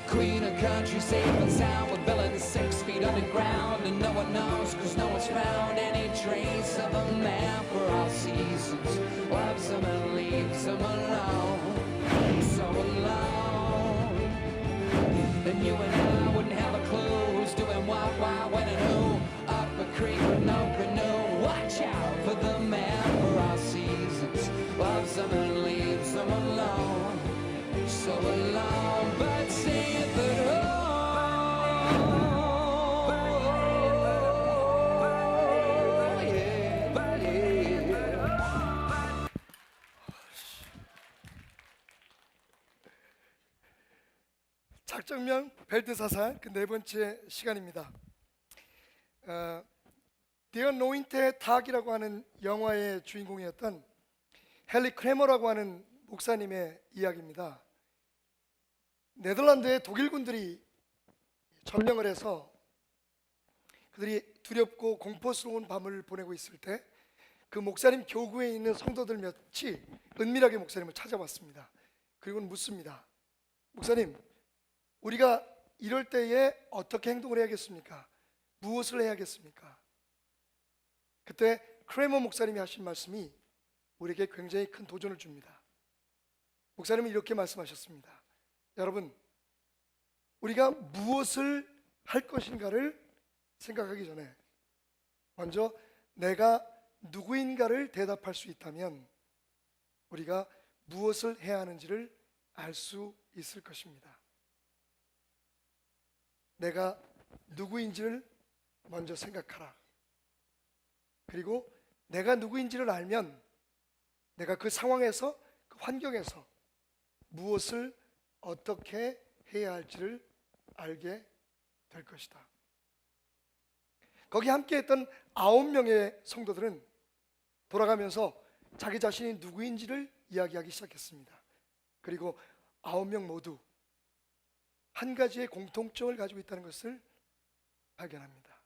queen of country, safe and sound, with villains 6 feet underground, and no one knows, cause no one's found any trace of a man for all seasons. Loves them and leaves them alone, so alone. And you and I wouldn't have a clue who's doing what, why, when, and who. Up a creek with no canoe. Watch out for the man for all seasons. Loves them and leaves them alone, so alone. But saith at home. 작정명 벨트사살 그 네 번째 시간입니다. The Anointed Dog이라고 하는 영화의 주인공이었던 헨리 크레머라고 하는 목사님의 이야기입니다. 네덜란드의 독일군들이 점령을 해서 그들이 두렵고 공포스러운 밤을 보내고 있을 때 그 목사님 교구에 있는 성도들 몇이 은밀하게 목사님을 찾아왔습니다. 그리고 묻습니다. 목사님, 우리가 이럴 때에 어떻게 행동을 해야겠습니까? 무엇을 해야겠습니까? 그때 크레머 목사님이 하신 말씀이 우리에게 굉장히 큰 도전을 줍니다. 목사님은 이렇게 말씀하셨습니다. 여러분, 우리가 무엇을 할 것인가를 생각하기 전에 먼저 내가 누구인가를 대답할 수 있다면 우리가 무엇을 해야 하는지를 알 수 있을 것입니다. 내가 누구인지를 먼저 생각하라. 그리고 내가 누구인지를 알면 내가 그 상황에서, 그 환경에서 무엇을 어떻게 해야 할지를 알게 될 것이다. 거기 함께했던 9명의 성도들은 돌아가면서 자기 자신이 누구인지를 이야기하기 시작했습니다. 그리고 9명 모두 한 가지의 공통점을 가지고 있다는 것을 발견합니다.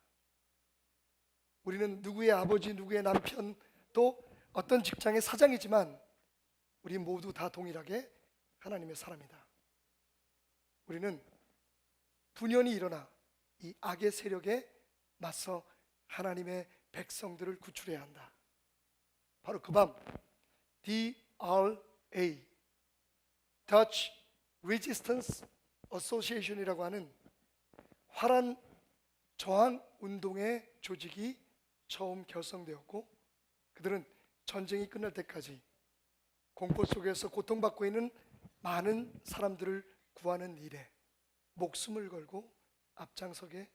우리는 누구의 아버지, 누구의 남편, 또 어떤 직장의 사장이지만 우리 모두 다 동일하게 하나님의 사람이다. 우리는 분연히 일어나 이 악의 세력에 맞서 하나님의 백성들을 구출해야 한다. 바로 그 밤 DRA, Dutch Resistance Association이라고 하는 화란 저항 운동의 조직이 처음 결성되었고, 그들은 전쟁이 끝날 때까지 공포 속에서 고통받고 있는 많은 사람들을 구하는 일에 목숨을 걸고 앞장서게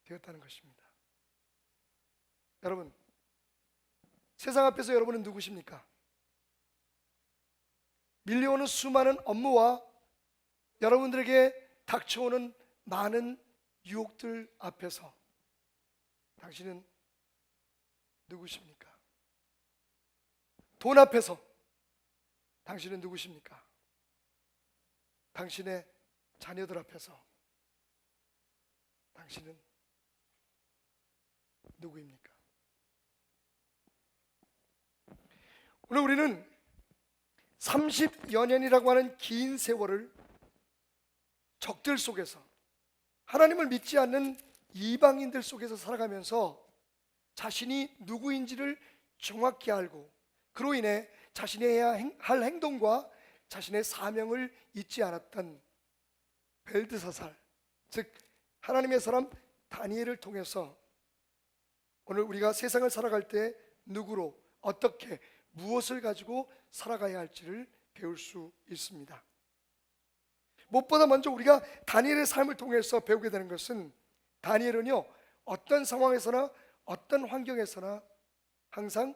되었다는 것입니다. 여러분, 세상 앞에서 여러분은 누구십니까? 밀려오는 수많은 업무와 여러분들에게 닥쳐오는 많은 유혹들 앞에서 당신은 누구십니까? 돈 앞에서 당신은 누구십니까? 당신의 자녀들 앞에서 당신은 누구입니까? 오늘 우리는 30여 년이라고 하는 긴 세월을 적들 속에서, 하나님을 믿지 않는 이방인들 속에서 살아가면서 자신이 누구인지를 정확히 알고 그로 인해 자신이 해야 할 행동과 자신의 사명을 잊지 않았던 벨드사살, 즉 하나님의 사람 다니엘을 통해서 오늘 우리가 세상을 살아갈 때 누구로, 어떻게, 무엇을 가지고 살아가야 할지를 배울 수 있습니다. 무엇보다 먼저 우리가 다니엘의 삶을 통해서 배우게 되는 것은, 다니엘은요 어떤 상황에서나 어떤 환경에서나 항상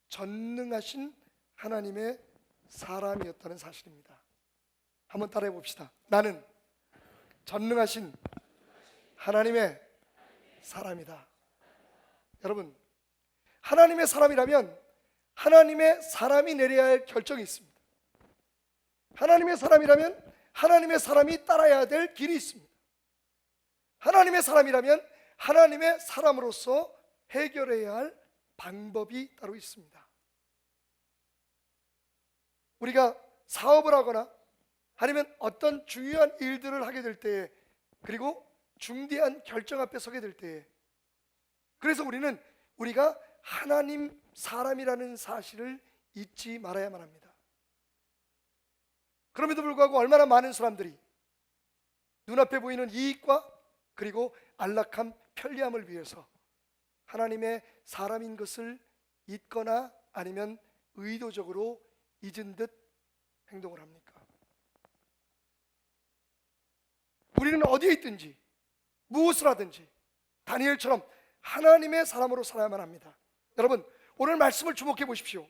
전능하신 하나님의 사람이었다는 사실입니다. 한번 따라해 봅시다. 나는 전능하신 하나님의 사람이다. 여러분, 하나님의 사람이라면 하나님의 사람이 내려야 할 결정이 있습니다. 하나님의 사람이라면 하나님의 사람이 따라야 될 길이 있습니다. 하나님의 사람이라면 하나님의 사람으로서 해결해야 할 방법이 따로 있습니다. 우리가 사업을 하거나 아니면 어떤 중요한 일들을 하게 될 때에, 그리고 중대한 결정 앞에 서게 될 때에, 그래서 우리가 하나님 사람이라는 사실을 잊지 말아야만 합니다. 그럼에도 불구하고 얼마나 많은 사람들이 눈앞에 보이는 이익과 그리고 안락함, 편리함을 위해서 하나님의 사람인 것을 잊거나 아니면 의도적으로 잊은 듯 행동을 합니까? 우리는 어디에 있든지 무엇을 하든지 다니엘처럼 하나님의 사람으로 살아야만 합니다. 여러분, 오늘 말씀을 주목해 보십시오.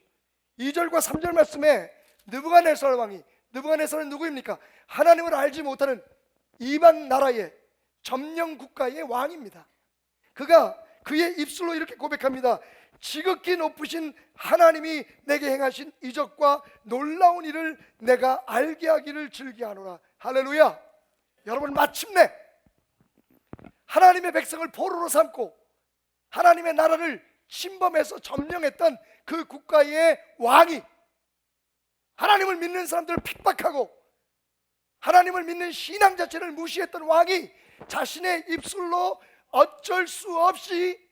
2절과 3절 말씀에 느부갓네살 왕이, 느부갓네살은 누구입니까? 하나님을 알지 못하는 이방 나라의 점령 국가의 왕입니다. 그가 그의 입술로 이렇게 고백합니다. 지극히 높으신 하나님이 내게 행하신 이적과 놀라운 일을 내가 알게 하기를 즐겨하노라. 할렐루야. 여러분, 마침내 하나님의 백성을 포로로 삼고 하나님의 나라를 침범해서 점령했던 그 국가의 왕이, 하나님을 믿는 사람들을 핍박하고 하나님을 믿는 신앙 자체를 무시했던 왕이 자신의 입술로 어쩔 수 없이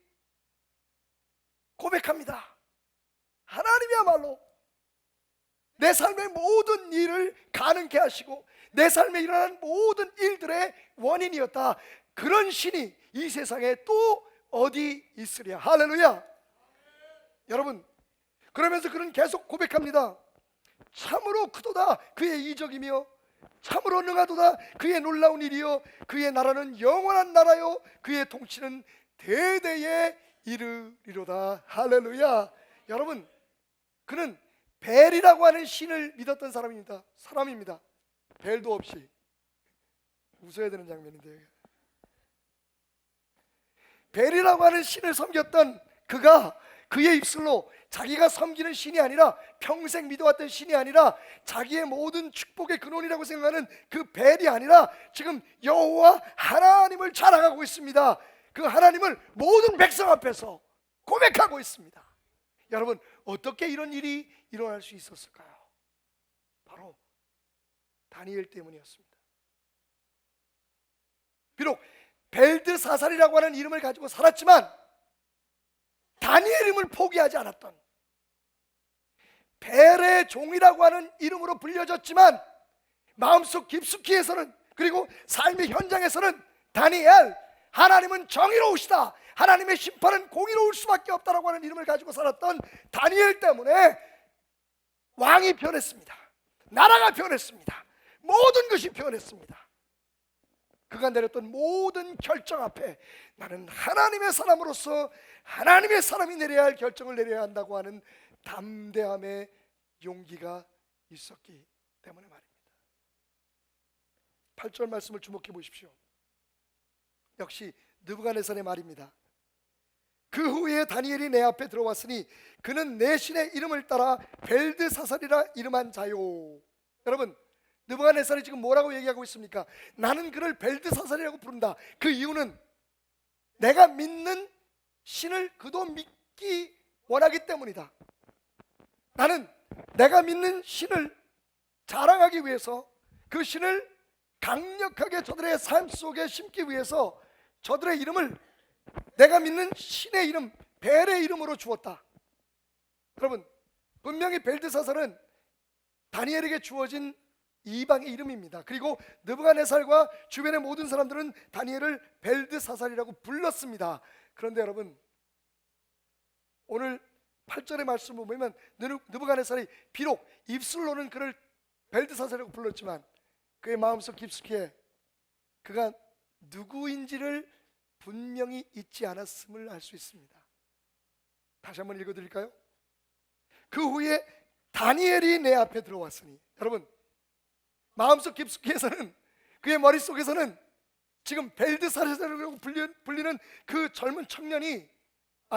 고백합니다. 하나님이야말로 내 삶의 모든 일을 가능케 하시고 내 삶에 일어난 모든 일들의 원인이었다. 그런 신이 이 세상에 또 어디 있으랴. 할렐루야. 여러분, 그러면서 그는 계속 고백합니다. 참으로 크도다 그의 이적이며 참으로 능하도다 그의 놀라운 일이요 그의 나라는 영원한 나라요 그의 통치는 대대에 이르리로다. 할렐루야. 여러분, 그는 벨이라고 하는 신을 믿었던 사람입니다. 벨도 없이. 웃어야 되는 장면인데, 벨이라고 하는 신을 섬겼던 그가 그의 입술로 자기가 섬기는 신이 아니라, 평생 믿어왔던 신이 아니라, 자기의 모든 축복의 근원이라고 생각하는 그 벨이 아니라 지금 여호와 하나님을 자랑하고 있습니다. 그 하나님을 모든 백성 앞에서 고백하고 있습니다. 여러분, 어떻게 이런 일이 일어날 수 있었을까요? 바로 다니엘 때문이었습니다. 비록 벨드사살이라고 하는 이름을 가지고 살았지만 다니엘임을 포기하지 않았던, 벨의 종이라고 하는 이름으로 불려졌지만 마음속 깊숙이에서는, 그리고 삶의 현장에서는 다니엘, 하나님은 정의로우시다, 하나님의 심판은 공의로울 수밖에 없다라고 하는 이름을 가지고 살았던 다니엘 때문에 왕이 변했습니다. 나라가 변했습니다. 모든 것이 변했습니다. 그가 내렸던 모든 결정 앞에 나는 하나님의 사람으로서 하나님의 사람이 내려야 할 결정을 내려야 한다고 하는 담대함의 용기가 있었기 때문에 말입니다. 8절 말씀을 주목해 보십시오. 역시 느부갓네살의 말입니다. 그 후에 다니엘이 내 앞에 들어왔으니 그는 내 신의 이름을 따라 벨드사살이라 이름한 자요. 여러분, 느부갓네살이 지금 뭐라고 얘기하고 있습니까? 나는 그를 벨드사살이라고 부른다. 그 이유는 내가 믿는 신을 그도 믿기 원하기 때문이다. 나는 내가 믿는 신을 자랑하기 위해서, 그 신을 강력하게 저들의 삶 속에 심기 위해서 저들의 이름을 내가 믿는 신의 이름, 벨의 이름으로 주었다. 여러분, 분명히 벨드사살은 다니엘에게 주어진 이방의 이름입니다. 그리고 느부갓네살과 주변의 모든 사람들은 다니엘을 벨드사살이라고 불렀습니다. 그런데 여러분, 오늘 8절의 말씀을 보면 느부갓네살이 비록 입술로는 그를 벨드사살이라고 불렀지만 그의 마음속 깊숙이에 그가 누구인지를 분명히 잊지 않았음을 알 수 있습니다. 다시 한번 읽어드릴까요? 그 후에 다니엘이 내 앞에 들어왔으니, 여러분, 마음속 깊숙이에서는, 그의 머릿속에서는 지금 벨드사살이라고 불리는 그 젊은 청년이,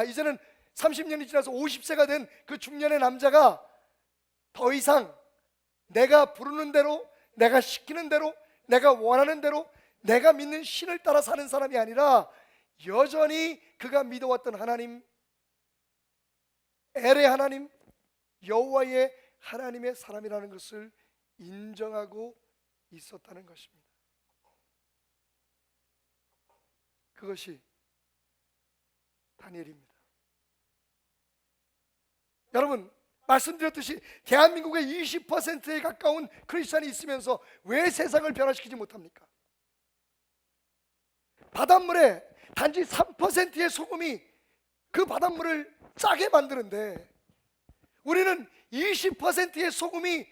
이제는 30년이 지나서 50세가 된 그 중년의 남자가 더 이상 내가 부르는 대로, 내가 시키는 대로, 내가 원하는 대로 내가 믿는 신을 따라 사는 사람이 아니라 여전히 그가 믿어왔던 하나님, 엘의 하나님, 여호와의 하나님의 사람이라는 것을 인정하고 있었다는 것입니다. 그것이 다니엘입니다. 여러분, 말씀드렸듯이 대한민국의 20%에 가까운 크리스찬이 있으면서 왜 세상을 변화시키지 못합니까? 바닷물에 단지 3%의 소금이 그 바닷물을 짜게 만드는데, 우리는 20%의 소금이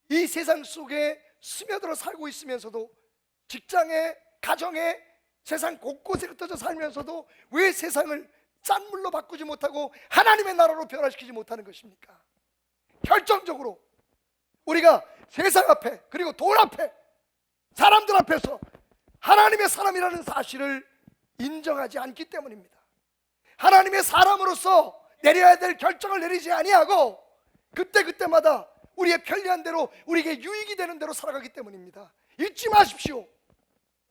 이 세상 속에 스며들어 살고 있으면서도, 직장에, 가정에, 세상 곳곳에 흩어져 살면서도 왜 세상을 짠물로 바꾸지 못하고 하나님의 나라로 변화시키지 못하는 것입니까? 결정적으로 우리가 세상 앞에, 그리고 돈 앞에, 사람들 앞에서 하나님의 사람이라는 사실을 인정하지 않기 때문입니다. 하나님의 사람으로서 내려야 될 결정을 내리지 아니하고 그때마다 우리의 편리한 대로, 우리에게 유익이 되는 대로 살아가기 때문입니다. 잊지 마십시오.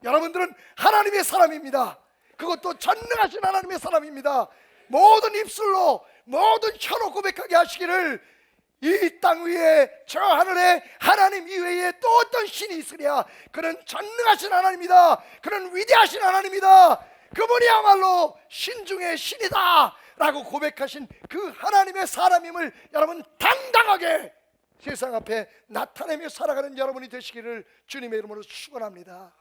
여러분들은 하나님의 사람입니다. 그것도 전능하신 하나님의 사람입니다. 모든 입술로, 모든 혀로 고백하게 하시기를, 이 땅 위에 저 하늘에 하나님 이외에 또 어떤 신이 있으랴. 그는 전능하신 하나님이다. 그는 위대하신 하나님이다. 그분이야말로 신 중에 신이다 라고 고백하신 그 하나님의 사람임을 여러분 당당하게 세상 앞에 나타내며 살아가는 여러분이 되시기를 주님의 이름으로 축원합니다.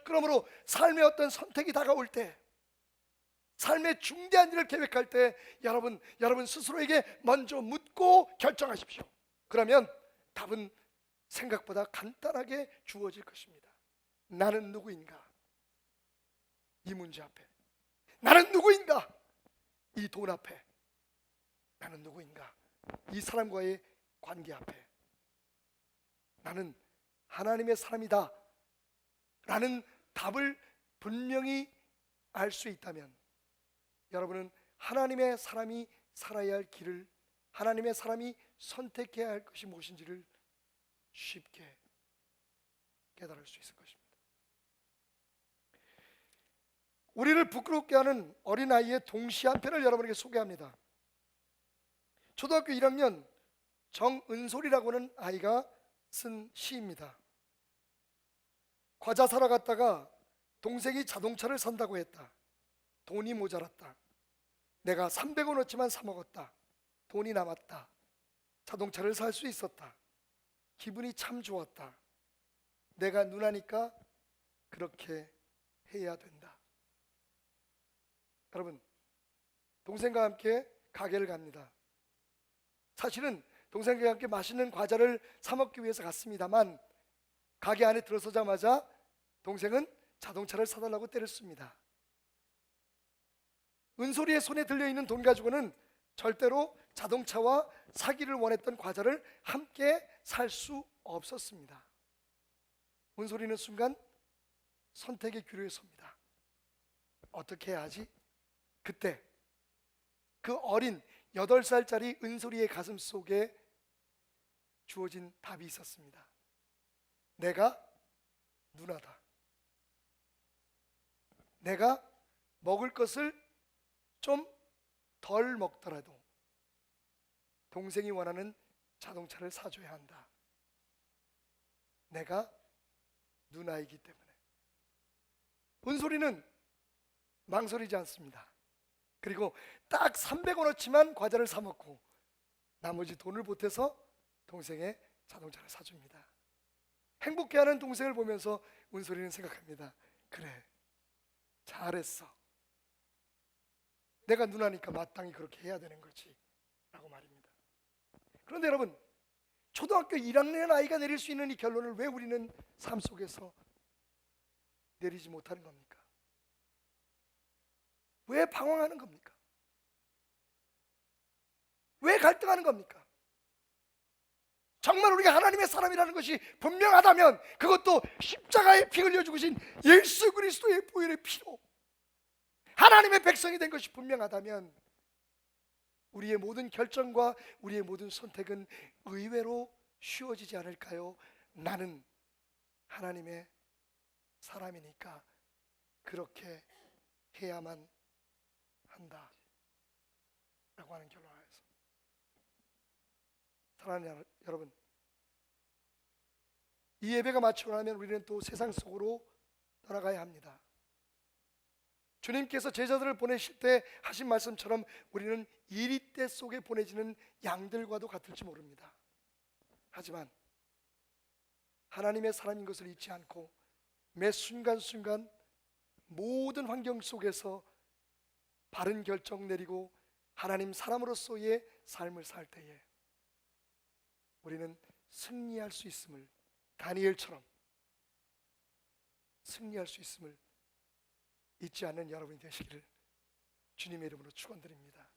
그러므로 삶의 어떤 선택이 다가올 때, 삶의 중대한 일을 계획할 때 여러분 스스로에게 먼저 묻고 결정하십시오. 그러면 답은 생각보다 간단하게 주어질 것입니다. 나는 누구인가? 이 문제 앞에. 나는 누구인가? 이 돈 앞에. 나는 누구인가? 이 사람과의 관계 앞에. 나는 하나님의 사람이다 라는 답을 분명히 알 수 있다면, 여러분은 하나님의 사람이 살아야 할 길을, 하나님의 사람이 선택해야 할 것이 무엇인지를 쉽게 깨달을 수 있을 것입니다. 우리를 부끄럽게 하는 어린아이의 동시 한 편을 여러분에게 소개합니다. 초등학교 1학년 정은솔이라고 하는 아이가 쓴 시입니다. 과자 사러 갔다가 동생이 자동차를 산다고 했다. 돈이 모자랐다. 내가 300원어치만 사 먹었다. 돈이 남았다. 자동차를 살 수 있었다. 기분이 참 좋았다. 내가 누나니까 그렇게 해야 된다. 여러분, 동생과 함께 가게를 갑니다. 사실은 동생과 함께 맛있는 과자를 사 먹기 위해서 갔습니다만, 가게 안에 들어서자마자 동생은 자동차를 사달라고 때를 씁니다. 은솔이의 손에 들려있는 돈 가지고는 절대로 자동차와 사기를 원했던 과자를 함께 살 수 없었습니다. 은솔이는 순간 선택의 기로에 섭니다. 어떻게 해야 하지? 그때 그 어린 8살짜리 은솔이의 가슴 속에 주어진 답이 있었습니다. 내가 누나다. 내가 먹을 것을 좀 덜 먹더라도 동생이 원하는 자동차를 사줘야 한다. 내가 누나이기 때문에. 은솔이는 망설이지 않습니다. 그리고 딱 300원어치만 과자를 사 먹고 나머지 돈을 보태서 동생의 자동차를 사줍니다. 행복해하는 동생을 보면서 은솔이는 생각합니다. 그래, 잘했어. 내가 누나니까 마땅히 그렇게 해야 되는 거지 라고 말입니다. 그런데 여러분, 초등학교 1학년 아이가 내릴 수 있는 이 결론을 왜 우리는 삶 속에서 내리지 못하는 겁니까? 왜 방황하는 겁니까? 왜 갈등하는 겁니까? 정말 우리가 하나님의 사람이라는 것이 분명하다면, 그것도 십자가에 피 흘려 죽으신 예수 그리스도의 보혈의 피로 하나님의 백성이 된 것이 분명하다면, 우리의 모든 결정과 우리의 모든 선택은 의외로 쉬워지지 않을까요? 나는 하나님의 사람이니까 그렇게 해야만 한다 라고 하는 결론하여서, 사랑하는 여러분, 이 예배가 마치고 나면 우리는 또 세상 속으로 떠나가야 합니다. 주님께서 제자들을 보내실 때 하신 말씀처럼 우리는 이리떼 속에 보내지는 양들과도 같을지 모릅니다. 하지만 하나님의 사람인 것을 잊지 않고 매 순간순간 모든 환경 속에서 바른 결정 내리고 하나님 사람으로서의 삶을 살 때에 우리는 승리할 수 있음을, 다니엘처럼 승리할 수 있음을 잊지 않는 여러분이 되시기를 주님의 이름으로 축원드립니다.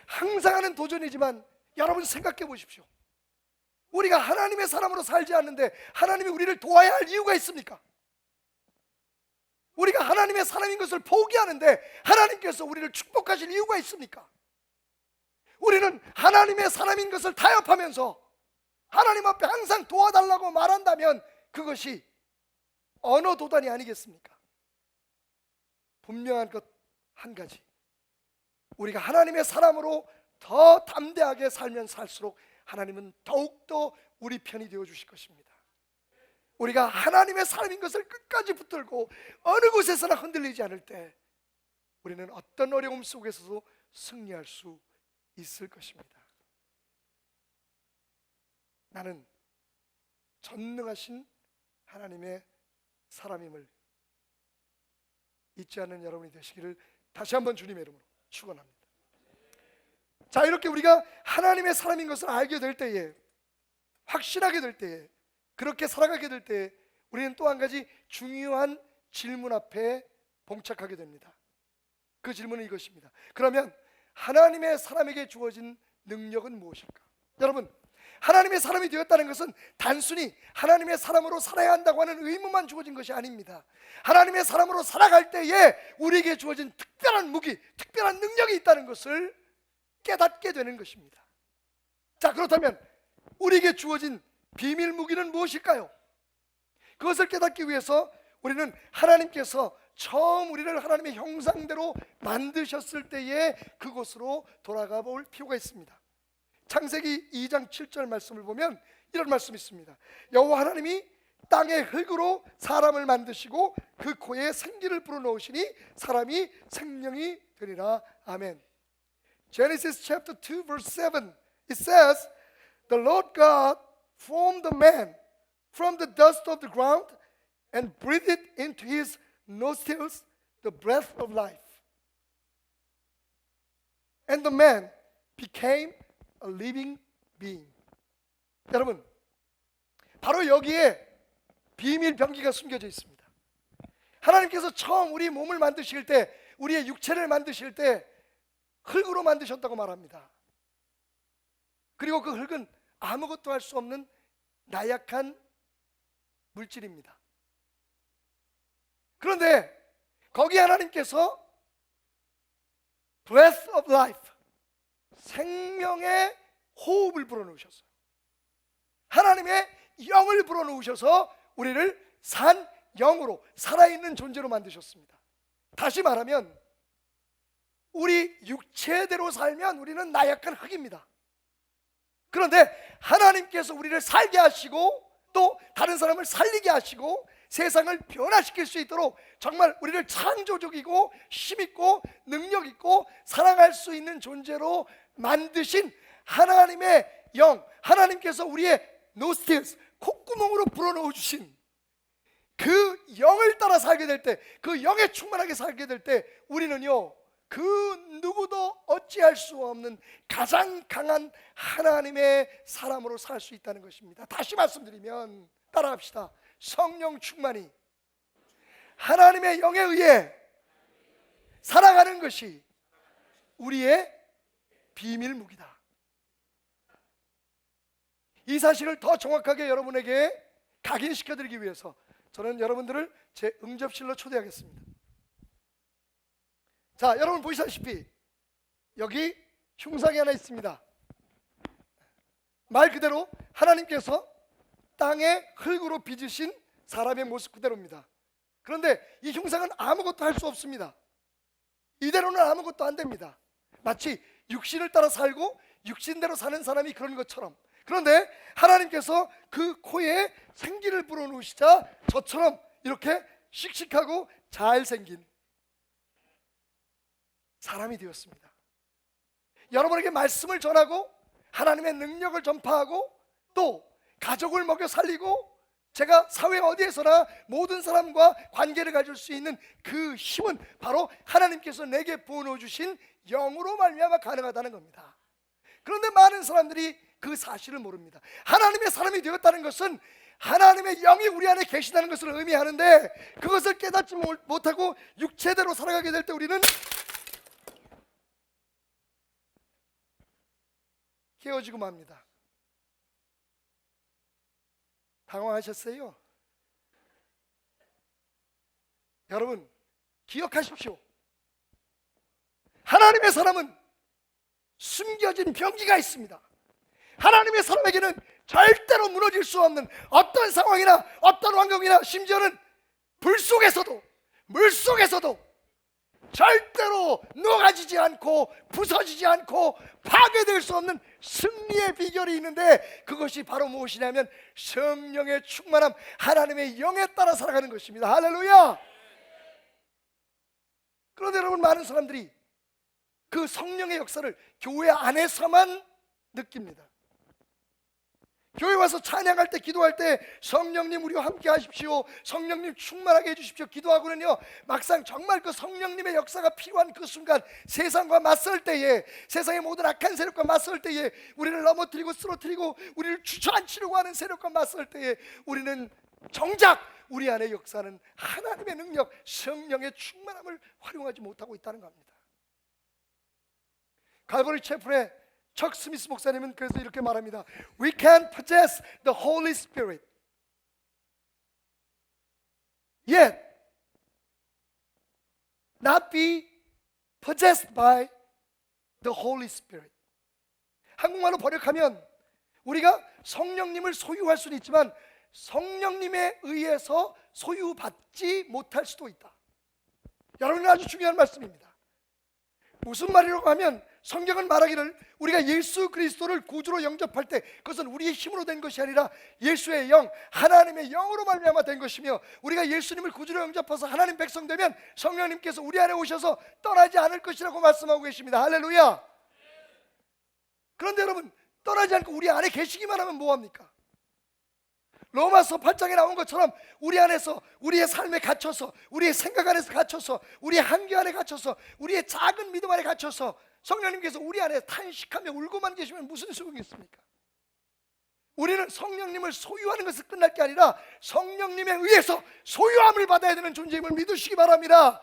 항상 하는 도전이지만 여러분 생각해 보십시오. 우리가 하나님의 사람으로 살지 않는데 하나님이 우리를 도와야 할 이유가 있습니까? 우리가 하나님의 사람인 것을 포기하는데 하나님께서 우리를 축복하실 이유가 있습니까? 우리는 하나님의 사람인 것을 타협하면서 하나님 앞에 항상 도와달라고 말한다면 그것이 언어 도단이 아니겠습니까? 분명한 것 한 가지, 우리가 하나님의 사람으로 더 담대하게 살면 살수록 하나님은 더욱더 우리 편이 되어 주실 것입니다. 우리가 하나님의 사람인 것을 끝까지 붙들고 어느 곳에서나 흔들리지 않을 때 우리는 어떤 어려움 속에서도 승리할 수 있을 것입니다. 나는 전능하신 하나님의 사람임을 잊지 않는 여러분이 되시기를 다시 한번 주님의 이름으로 축원합니다. 자, 이렇게 우리가 하나님의 사람인 것을 알게 될 때에, 확신하게 될 때에, 그렇게 살아가게 될 때에 우리는 또 한 가지 중요한 질문 앞에 봉착하게 됩니다. 그 질문은 이것입니다. 그러면 하나님의 사람에게 주어진 능력은 무엇일까? 여러분, 하나님의 사람이 되었다는 것은 단순히 하나님의 사람으로 살아야 한다고 하는 의무만 주어진 것이 아닙니다. 하나님의 사람으로 살아갈 때에 우리에게 주어진 특별한 무기, 특별한 능력이 있다는 것을 깨닫게 되는 것입니다. 자, 그렇다면 우리에게 주어진 비밀 무기는 무엇일까요? 그것을 깨닫기 위해서 우리는 하나님께서 처음 우리를 하나님의 형상대로 만드셨을 때에 그곳으로 돌아가 볼 필요가 있습니다. 창세기 2장 7절 말씀을 보면 이런 말씀이 있습니다. 여호와 하나님이 땅의 흙으로 사람을 만드시고 그 코에 생기를 불어넣으시니 사람이 생명이 되리라. 아멘. Genesis chapter 2 verse 7, it says, The Lord God formed the man from the dust of the ground and breathed into his nostrils the breath of life. And the man became a living being. 여러분, 바로 여기에 비밀 병기가 숨겨져 있습니다. 하나님께서 처음 우리 몸을 만드실 때, 우리의 육체를 만드실 때 흙으로 만드셨다고 말합니다. 그리고 그 흙은 아무것도 할 수 없는 나약한 물질입니다. 그런데 거기 하나님께서 breath of life, 생명의 호흡을 불어넣으셨어요. 하나님의 영을 불어넣으셔서 우리를 산 영으로, 살아있는 존재로 만드셨습니다. 다시 말하면 우리 육체대로 살면 우리는 나약한 흙입니다. 그런데 하나님께서 우리를 살게 하시고 또 다른 사람을 살리게 하시고 세상을 변화시킬 수 있도록 정말 우리를 창조적이고 힘있고 능력있고 사랑할 수 있는 존재로 만드신 하나님의 영, 하나님께서 우리의 노스틸스, 콧구멍으로 불어넣어 주신 그 영을 따라 살게 될 때, 그 영에 충만하게 살게 될 때 우리는요, 그 누구도 어찌할 수 없는 가장 강한 하나님의 사람으로 살 수 있다는 것입니다. 다시 말씀드리면 따라합시다. 성령 충만이 하나님의 영에 의해 살아가는 것이 우리의 비밀 무기다. 이 사실을 더 정확하게 여러분에게 각인시켜드리기 위해서 저는 여러분들을 제 응접실로 초대하겠습니다. 자, 여러분 보시다시피 여기 흉상이 하나 있습니다. 말 그대로 하나님께서 땅에 흙으로 빚으신 사람의 모습 그대로입니다. 그런데 이 흉상은 아무것도 할 수 없습니다. 이대로는 아무것도 안 됩니다. 마치 육신을 따라 살고 육신대로 사는 사람이 그런 것처럼, 그런데 하나님께서 그 코에 생기를 불어넣으시자 저처럼 이렇게 씩씩하고 잘생긴 사람이 되었습니다. 여러분에게 말씀을 전하고 하나님의 능력을 전파하고 또 가족을 먹여 살리고 제가 사회 어디에서나 모든 사람과 관계를 가질 수 있는 그 힘은 바로 하나님께서 내게 부어넣어 주신 영으로 말미암아 가능하다는 겁니다. 그런데 많은 사람들이 그 사실을 모릅니다. 하나님의 사람이 되었다는 것은 하나님의 영이 우리 안에 계시다는 것을 의미하는데 그것을 깨닫지 못하고 육체대로 살아가게 될 때 우리는 깨어지고 맙니다. 당황하셨어요? 여러분 기억하십시오. 하나님의 사람은 숨겨진 병기가 있습니다. 하나님의 사람에게는 절대로 무너질 수 없는 어떤 상황이나 어떤 환경이나 심지어는 불 속에서도 물 속에서도 절대로 녹아지지 않고 부서지지 않고 파괴될 수 없는 승리의 비결이 있는데 그것이 바로 무엇이냐면 성령의 충만함, 하나님의 영에 따라 살아가는 것입니다. 할렐루야. 그런데 여러분 많은 사람들이 그 성령의 역사를 교회 안에서만 느낍니다. 교회 와서 찬양할 때 기도할 때 성령님 우리와 함께 하십시오, 성령님 충만하게 해주십시오 기도하고는요 막상 정말 그 성령님의 역사가 필요한 그 순간 세상과 맞설 때에 세상의 모든 악한 세력과 맞설 때에 우리를 넘어뜨리고 쓰러뜨리고 우리를 주저앉히려고 하는 세력과 맞설 때에 우리는 정작 우리 안에 역사는 하나님의 능력 성령의 충만함을 활용하지 못하고 있다는 겁니다. 갈보리 채플의 척 스미스 목사님은 그래서 이렇게 말합니다. We can possess the Holy Spirit, yet not be possessed by the Holy Spirit. 한국말로 번역하면 우리가 성령님을 소유할 수는 있지만 성령님에 의해서 소유받지 못할 수도 있다. 여러분은 아주 중요한 말씀입니다. 무슨 말이라고 하면 성경은 말하기를 우리가 예수 그리스도를 구주로 영접할 때 그것은 우리의 힘으로 된 것이 아니라 예수의 영, 하나님의 영으로 말미암아 된 것이며 우리가 예수님을 구주로 영접해서 하나님 백성 되면 성령님께서 우리 안에 오셔서 떠나지 않을 것이라고 말씀하고 계십니다. 할렐루야. 그런데 여러분 떠나지 않고 우리 안에 계시기만 하면 뭐합니까? 로마서 8장에 나온 것처럼 우리 안에서 우리의 삶에 갇혀서 우리의 생각 안에서 갇혀서 우리의 한계 안에 갇혀서 우리의 작은 믿음 안에 갇혀서 성령님께서 우리 안에 탄식하며 울고만 계시면 무슨 소용이 있습니까? 우리는 성령님을 소유하는 것을 끝날 게 아니라 성령님에 의해서 소유함을 받아야 되는 존재임을 믿으시기 바랍니다.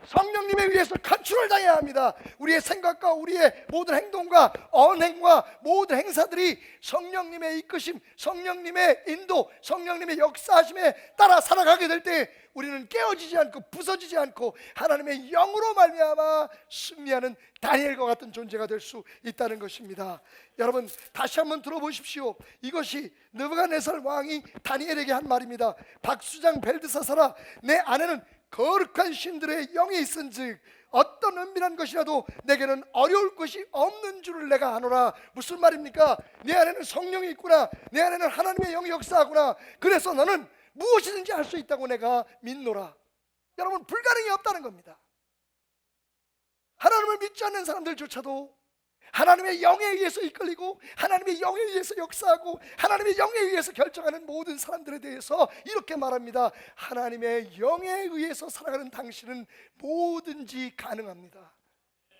성령님에 의해서 컨트롤 당해야 합니다. 우리의 생각과 우리의 모든 행동과 언행과 모든 행사들이 성령님의 이끄심, 성령님의 인도, 성령님의 역사하심에 따라 살아가게 될 때 우리는 깨어지지 않고 부서지지 않고 하나님의 영으로 말미암아 승리하는 다니엘과 같은 존재가 될 수 있다는 것입니다. 여러분 다시 한번 들어보십시오. 이것이 느부갓네살 왕이 다니엘에게 한 말입니다. 박수장 벨드사사라, 내 안에는 거룩한 신들의 영이 있은즉 어떤 은밀한 것이라도 내게는 어려울 것이 없는 줄을 내가 아노라. 무슨 말입니까? 내 안에는 성령이 있구나, 내 안에는 하나님의 영이 역사하구나. 그래서 너는 무엇이든지 할 수 있다고 내가 믿노라. 여러분 불가능이 없다는 겁니다. 하나님을 믿지 않는 사람들조차도 하나님의 영에 의해서 이끌리고 하나님의 영에 의해서 역사하고 하나님의 영에 의해서 결정하는 모든 사람들에 대해서 이렇게 말합니다. 하나님의 영에 의해서 살아가는 당신은 뭐든지 가능합니다.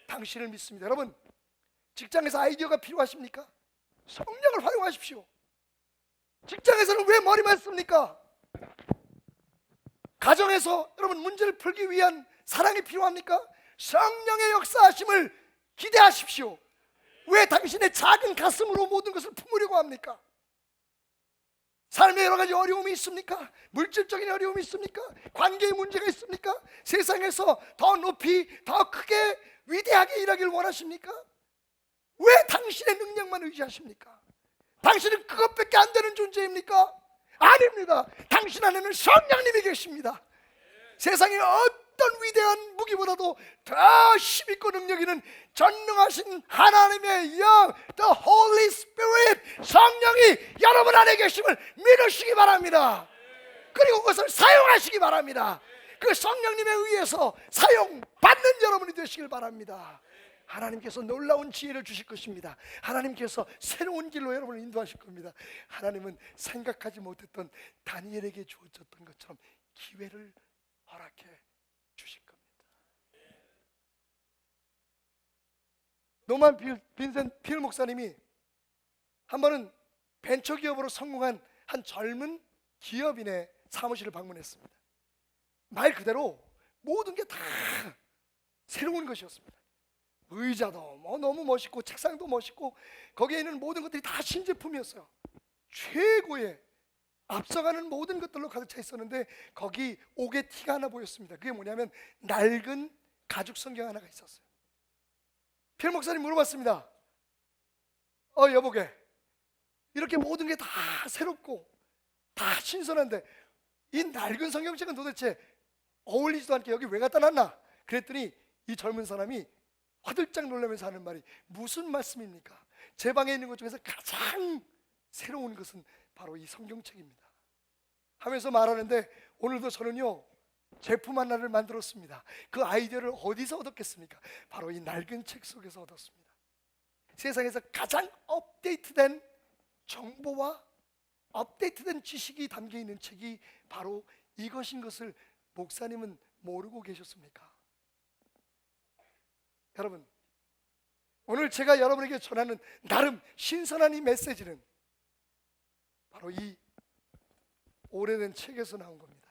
당신을 믿습니다. 여러분 직장에서 아이디어가 필요하십니까? 성령을 활용하십시오. 직장에서는 왜 머리만 씁니까? 가정에서 여러분 문제를 풀기 위한 사랑이 필요합니까? 성령의 역사하심을 기대하십시오. 왜 당신의 작은 가슴으로 모든 것을 품으려고 합니까? 삶에 여러 가지 어려움이 있습니까? 물질적인 어려움이 있습니까? 관계의 문제가 있습니까? 세상에서 더 높이 더 크게 위대하게 일하길 원하십니까? 왜 당신의 능력만 의지하십니까? 당신은 그것밖에 안 되는 존재입니까? 아닙니다. 당신 안에는 성령님이 계십니다. 세상에 어떤 위대한 무기보다도 더 힘있고 능력 있는 전능하신 하나님의 영, The Holy Spirit, 성령이 여러분 안에 계심을 믿으시기 바랍니다. 그리고 그것을 사용하시기 바랍니다. 그 성령님에 의해서 사용받는 여러분이 되시길 바랍니다. 하나님께서 놀라운 지혜를 주실 것입니다. 하나님께서 새로운 길로 여러분을 인도하실 겁니다. 하나님은 생각하지 못했던 다니엘에게 주어졌던 것처럼 기회를 허락해 주실 겁니다. 노만 빈센트 필 목사님이 한 번은 벤처기업으로 성공한 한 젊은 기업인의 사무실을 방문했습니다. 말 그대로 모든 게 다 새로운 것이었습니다. 의자도 너무 멋있고 책상도 멋있고 거기에 있는 모든 것들이 다 신제품이었어요. 최고의 앞서가는 모든 것들로 가득 차 있었는데 거기 옥의 티가 하나 보였습니다. 그게 뭐냐면 낡은 가죽 성경 하나가 있었어요. 필 목사님 물어봤습니다. 여보게, 이렇게 모든 게 다 새롭고 다 신선한데 이 낡은 성경책은 도대체 어울리지도 않게 여기 왜 갖다 놨나? 그랬더니 이 젊은 사람이 화들짝 놀라면서 하는 말이, 무슨 말씀입니까? 제 방에 있는 것 중에서 가장 새로운 것은 바로 이 성경책입니다 하면서 말하는데, 오늘도 저는요 제품 하나를 만들었습니다. 그 아이디어를 어디서 얻었겠습니까? 바로 이 낡은 책 속에서 얻었습니다. 세상에서 가장 업데이트된 정보와 업데이트된 지식이 담겨있는 책이 바로 이것인 것을 목사님은 모르고 계셨습니까? 여러분, 오늘 제가 여러분에게 전하는 나름 신선한 이 메시지는 바로 이 오래된 책에서 나온 겁니다.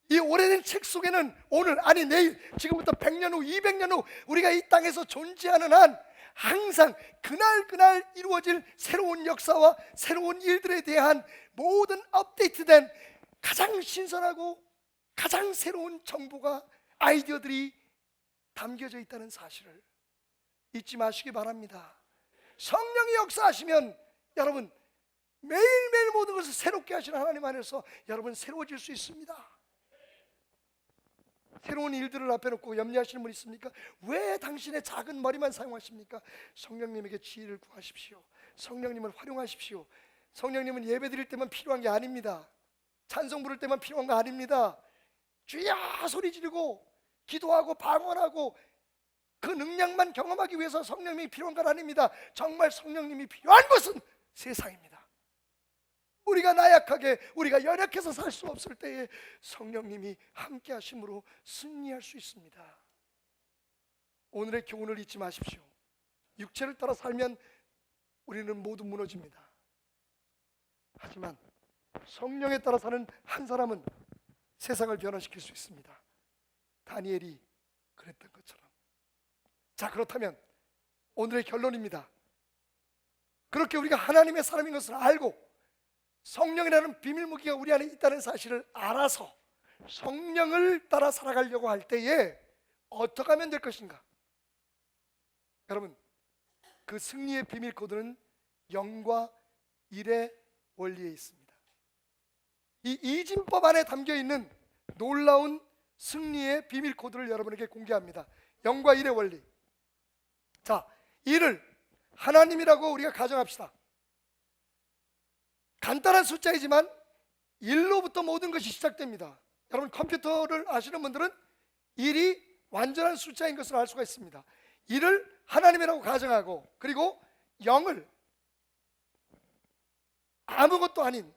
이 오래된 책 속에는 오늘, 아니 내일, 지금부터 100년 후, 200년 후 우리가 이 땅에서 존재하는 한 항상 그날 이루어질 새로운 역사와 새로운 일들에 대한 모든 업데이트된 가장 신선하고 가장 새로운 정보가, 아이디어들이 담겨져 있다는 사실을 잊지 마시기 바랍니다. 성령이 역사하시면 여러분 매일매일 모든 것을 새롭게 하시는 하나님 안에서 여러분 새로워질 수 있습니다. 새로운 일들을 앞에 놓고 염려하시는 분 있습니까? 왜 당신의 작은 머리만 사용하십니까? 성령님에게 지혜를 구하십시오. 성령님을 활용하십시오. 성령님은 예배 드릴 때만 필요한 게 아닙니다. 찬송 부를 때만 필요한 거 아닙니다. 주야 소리 지르고 기도하고 방언하고 그 능력만 경험하기 위해서 성령님이 필요한 건 아닙니다. 정말 성령님이 필요한 것은 세상입니다. 우리가 나약하게, 우리가 연약해서 살 수 없을 때에 성령님이 함께 하심으로 승리할 수 있습니다. 오늘의 교훈을 잊지 마십시오. 육체를 따라 살면 우리는 모두 무너집니다. 하지만 성령에 따라 사는 한 사람은 세상을 변화시킬 수 있습니다. 다니엘이 그랬던 것처럼. 자, 그렇다면 오늘의 결론입니다. 그렇게 우리가 하나님의 사람인 것을 알고 성령이라는 비밀 무기가 우리 안에 있다는 사실을 알아서 성령을 따라 살아가려고 할 때에 어떻게 하면 될 것인가? 여러분, 그 승리의 비밀 코드는 영과 일의 원리에 있습니다. 이 이진법 안에 담겨있는 놀라운 승리의 비밀 코드를 여러분에게 공개합니다. 영과 일의 원리. 자, 일을 하나님이라고 우리가 가정합시다. 간단한 숫자이지만 1로부터 모든 것이 시작됩니다. 여러분 컴퓨터를 아시는 분들은 1이 완전한 숫자인 것을 알 수가 있습니다. 1을 하나님이라고 가정하고, 그리고 0을 아무것도 아닌,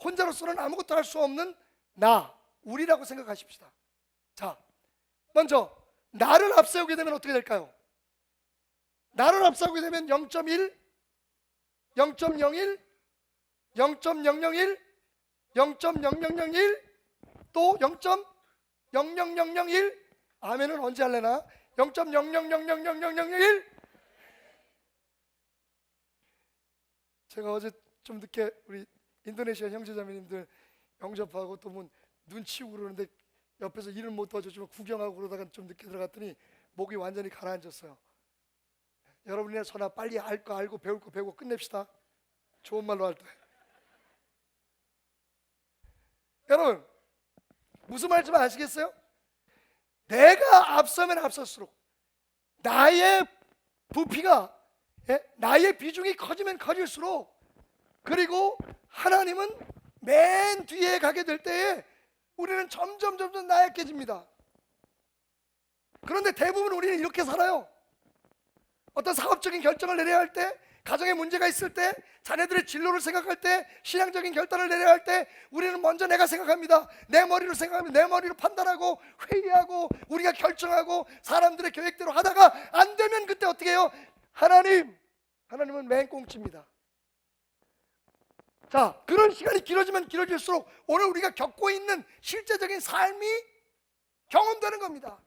혼자로서는 아무것도 할 수 없는 나, 우리라고 생각하십시다. 자, 먼저 나를 앞세우게 되면 어떻게 될까요? 나를 앞세우게 되면 0.1, 0.01, 0.001, 0.0001, 또 0.00001. 아멘은 언제 할래나? 0.0000001. 제가 어제 좀 늦게 우리 인도네시아 형제자매님들 영접하고 또 뭐 눈치고 그러는데 옆에서 일을 못 도와주지만 구경하고 그러다가 좀 늦게 들어갔더니 목이 완전히 가라앉았어요. 여러분이나 저나 빨리 알 거 알고 배울 거 배우고 끝냅시다. 좋은 말로 할 때. 여러분, 무슨 말인지 아시겠어요? 내가 앞서면 앞설수록 나의 부피가, 나의 비중이 커지면 커질수록, 그리고 하나님은 맨 뒤에 가게 될 때에 우리는 점점 나약해집니다. 그런데 대부분 우리는 이렇게 살아요. 어떤 사업적인 결정을 내려야 할 때, 가정에 문제가 있을 때, 자녀들의 진로를 생각할 때, 신앙적인 결단을 내려야 할 때 우리는 먼저 내가 생각합니다. 내 머리로 생각합니다. 내 머리로 판단하고 회의하고 우리가 결정하고 사람들의 계획대로 하다가 안 되면 그때 어떻게 해요? 하나님은 맹꽁치입니다. 자, 그런 시간이 길어지면 길어질수록 오늘 우리가 겪고 있는 실제적인 삶이 경험되는 겁니다.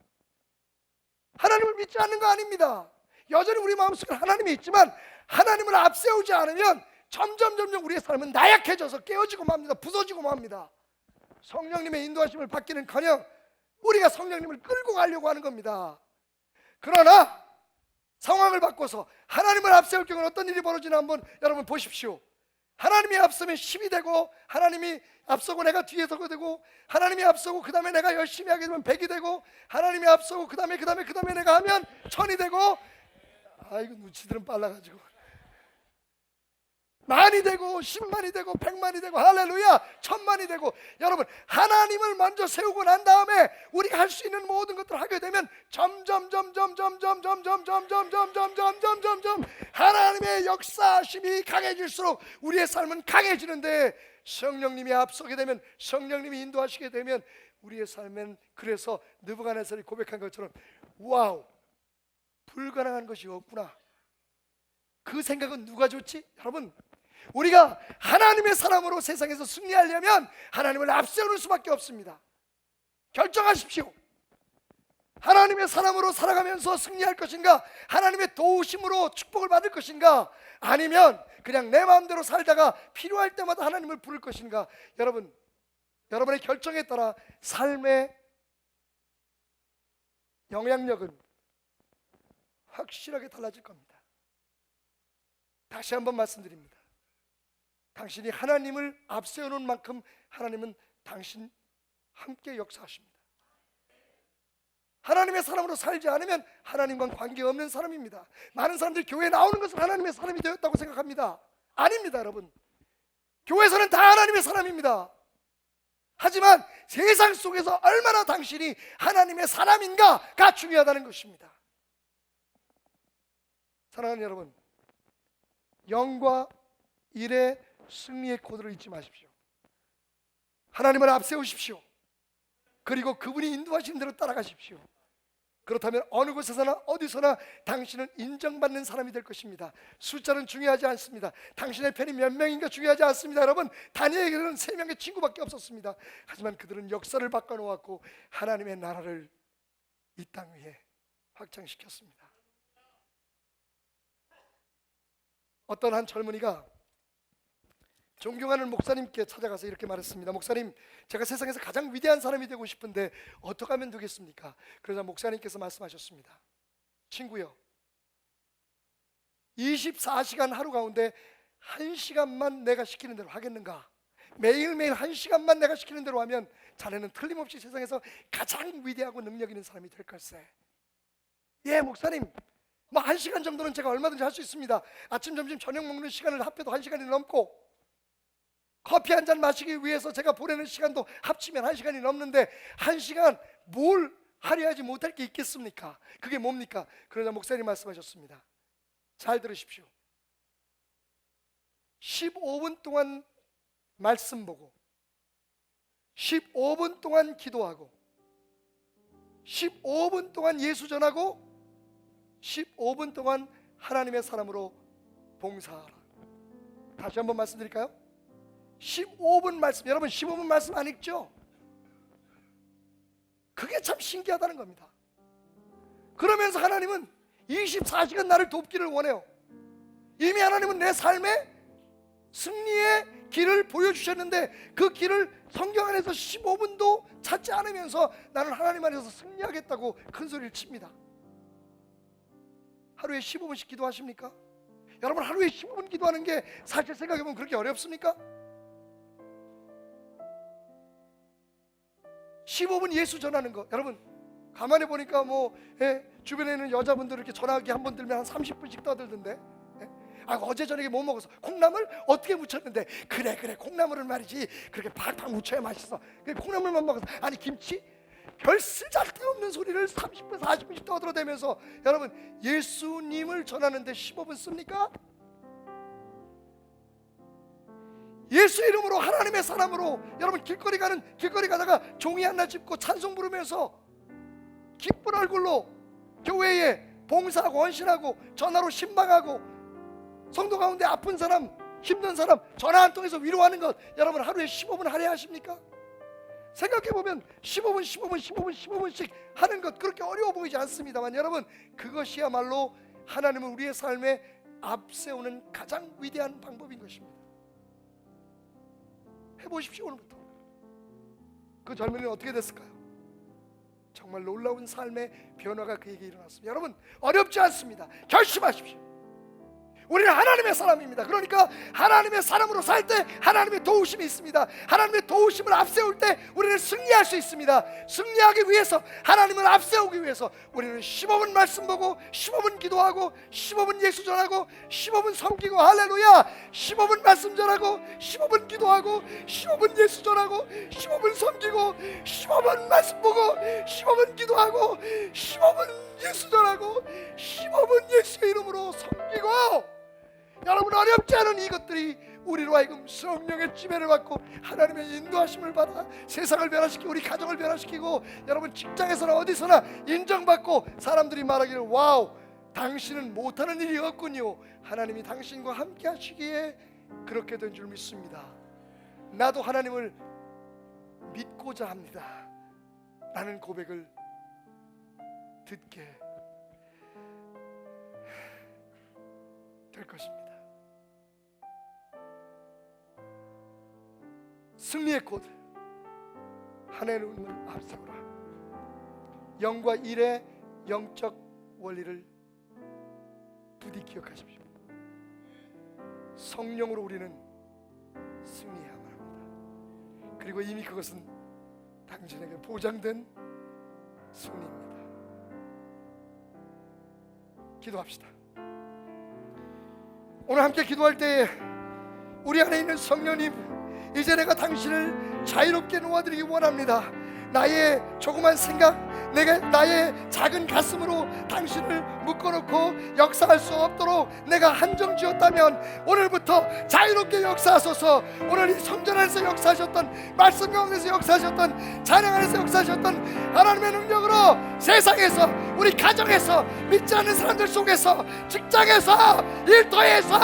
하나님을 믿지 않는 거 아닙니다. 여전히 우리 마음속에 하나님이 있지만 하나님을 앞세우지 않으면 점점 우리의 삶은 나약해져서 깨어지고 맙니다. 부서지고 맙니다. 성령님의 인도하심을 받기는커녕 우리가 성령님을 끌고 가려고 하는 겁니다. 그러나 상황을 바꿔서 하나님을 앞세울 경우는 어떤 일이 벌어지나 한번 여러분 보십시오. 하나님이 앞서면 10이 되고, 하나님이 앞서고 내가 뒤에 서게 되고, 하나님이 앞서고 그 다음에 내가 열심히 하게 되면 100이 되고, 하나님이 앞서고 그 다음에 내가 하면 1000이 되고, 아이고 눈치들은 빨라가지고 만이 되고 10만이 되고 100만이 되고 할렐루야 1000만이 되고. 여러분, 하나님을 먼저 세우고 난 다음에 우리가 할 수 있는 모든 것들을 하게 되면 점점 하나님의 역사심이 강해질수록 우리의 삶은 강해지는데, 성령님이 앞서게 되면, 성령님이 인도하시게 되면 우리의 삶은, 그래서 느부갓네살이 고백한 것처럼 와우, 불가능한 것이 없구나. 그 생각은 누가 줬지? 여러분, 우리가 하나님의 사람으로 세상에서 승리하려면 하나님을 앞세우는 수밖에 없습니다. 결정하십시오. 하나님의 사람으로 살아가면서 승리할 것인가, 하나님의 도우심으로 축복을 받을 것인가, 아니면 그냥 내 마음대로 살다가 필요할 때마다 하나님을 부를 것인가. 여러분, 여러분의 결정에 따라 삶의 영향력은 확실하게 달라질 겁니다. 다시 한번 말씀드립니다. 당신이 하나님을 앞세우는 만큼 하나님은 당신 함께 역사하십니다. 하나님의 사람으로 살지 않으면 하나님과는 관계없는 사람입니다. 많은 사람들이 교회에 나오는 것은 하나님의 사람이 되었다고 생각합니다. 아닙니다. 여러분, 교회에서는 다 하나님의 사람입니다. 하지만 세상 속에서 얼마나 당신이 하나님의 사람인가가 중요하다는 것입니다. 사랑하는 여러분, 영과 일의 승리의 코드를 잊지 마십시오. 하나님을 앞세우십시오. 그리고 그분이 인도하신 대로 따라가십시오. 그렇다면 어느 곳에서나 어디서나 당신은 인정받는 사람이 될 것입니다. 숫자는 중요하지 않습니다. 당신의 편이 몇 명인가 중요하지 않습니다. 여러분, 다니엘에게는 3명의 친구밖에 없었습니다. 하지만 그들은 역사를 바꿔놓았고 하나님의 나라를 이 땅 위에 확장시켰습니다. 어떤 한 젊은이가 존경하는 목사님께 찾아가서 이렇게 말했습니다. 목사님, 제가 세상에서 가장 위대한 사람이 되고 싶은데 어떻게 하면 되겠습니까? 그러자 목사님께서 말씀하셨습니다. 친구요, 24시간 하루 가운데 1시간만 내가 시키는 대로 하겠는가? 매일매일 1시간만 내가 시키는 대로 하면 자네는 틀림없이 세상에서 가장 위대하고 능력 있는 사람이 될 걸세. 예, 목사님, 1시간 정도는 제가 얼마든지 할 수 있습니다. 아침, 점심, 저녁 먹는 시간을 합해도 1시간이 넘고, 커피 한 잔 마시기 위해서 제가 보내는 시간도 합치면 1시간이 넘는데 1시간 뭘 하려 하지 못할 게 있겠습니까? 그게 뭡니까? 그러자 목사님 말씀하셨습니다. 잘 들으십시오. 15분 동안 말씀 보고, 15분 동안 기도하고, 15분 동안 예수 전하고, 15분 동안 하나님의 사람으로 봉사하라. 다시 한번 말씀드릴까요? 15분 말씀. 여러분, 15분 말씀 안 읽죠? 그게 참 신기하다는 겁니다. 그러면서 하나님은 24시간 나를 돕기를 원해요. 이미 하나님은 내 삶의 승리의 길을 보여주셨는데 그 길을 성경 안에서 15분도 찾지 않으면서 나는 하나님 안에서 승리하겠다고 큰 소리를 칩니다. 하루에 15분씩 기도하십니까? 여러분, 하루에 15분 기도하는 게 사실 생각해보면 그렇게 어렵습니까? 15분 예수 전하는 거. 여러분 가만히 보니까 뭐 주변에 있는 여자분들 이렇게 전화기 한 번 들면 한 30분씩 떠들던데. 어제 저녁에 뭐 먹었어? 콩나물 어떻게 무쳤는데? 그래 콩나물은 말이지 그렇게 팍팍 무쳐야 맛있어. 콩나물만 먹었어. 아니 김치? 별 쓰잘데없는 소리를 30분 40분씩 떠들어대면서 여러분 예수님을 전하는데 15분 씁니까? 예수 이름으로 하나님의 사람으로 여러분 길거리 가다가 종이 하나 짚고 찬송 부르면서 기쁜 얼굴로 교회에 봉사하고 헌신하고 전화로 신방하고 성도 가운데 아픈 사람 힘든 사람 전화 한 통해서 위로하는 것 여러분 하루에 15분 하려 하십니까? 생각해보면 15분씩 하는 것 그렇게 어려워 보이지 않습니다만 여러분 그것이야말로 하나님을 우리의 삶에 앞세우는 가장 위대한 방법인 것입니다. 해보십시오. 오늘부터. 그 젊은이는 어떻게 됐을까요? 정말 놀라운 삶의 변화가 그에게 일어났습니다. 여러분 어렵지 않습니다. 결심하십시오. 우리는 하나님의 사람입니다. 그러니까 하나님의 사람으로 살 때 하나님의 도우심이 있습니다. 하나님의 도우심을 앞세울 때 우리는 승리할 수 있습니다. 승리하기 위해서 하나님을 앞세우기 위해서 우리는 15분 말씀 보고 15분 기도하고 15분 예수 전하고 15분 섬기고 할렐루야 15분 말씀 전하고 15분 기도하고 15분 예수 전하고 15분 섬기고 15분 말씀 보고 15분 기도하고 15분 예수 전하고 15분 예수의 이름으로 섬기고 여러분 어렵지 않은 이것들이 우리로 하여금 성령의 지배를 받고 하나님의 인도하심을 받아 세상을 변화시키고 우리 가정을 변화시키고 여러분 직장에서나 어디서나 인정받고 사람들이 말하기를 와우 당신은 못하는 일이 없군요. 하나님이 당신과 함께 하시기에 그렇게 된 줄 믿습니다. 나도 하나님을 믿고자 합니다 라는 고백을 듣게 될 것입니다. 승리의 꽃 하나님을 앞세우라. 영과 일의 영적 원리를 부디 기억하십시오. 성령으로 우리는 승리해야만 합니다. 그리고 이미 그것은 당신에게 보장된 승리입니다. 기도합시다. 오늘 함께 기도할 때 우리 안에 있는 성령님 이제 내가 당신을 자유롭게 놓아드리기 원합니다. 나의 조그만 생각 나의 작은 가슴으로 당신을 묶어놓고 역사할 수 없도록 내가 한정 지었다면 오늘부터 자유롭게 역사하소서. 오늘 이 성전 안에서 역사하셨던 말씀 가운데서 역사하셨던 찬양 안에서 역사하셨던 하나님의 능력으로 세상에서 우리 가정에서 믿지 않는 사람들 속에서 직장에서 일터에서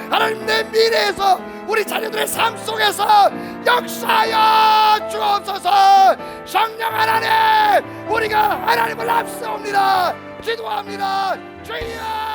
하나님 내 미래에서 우리 자녀들의 삶 속에서 역사하여 주옵소서. 성령 하나님 우리가 하나님을 앞세웁니다. 기도합니다. 주여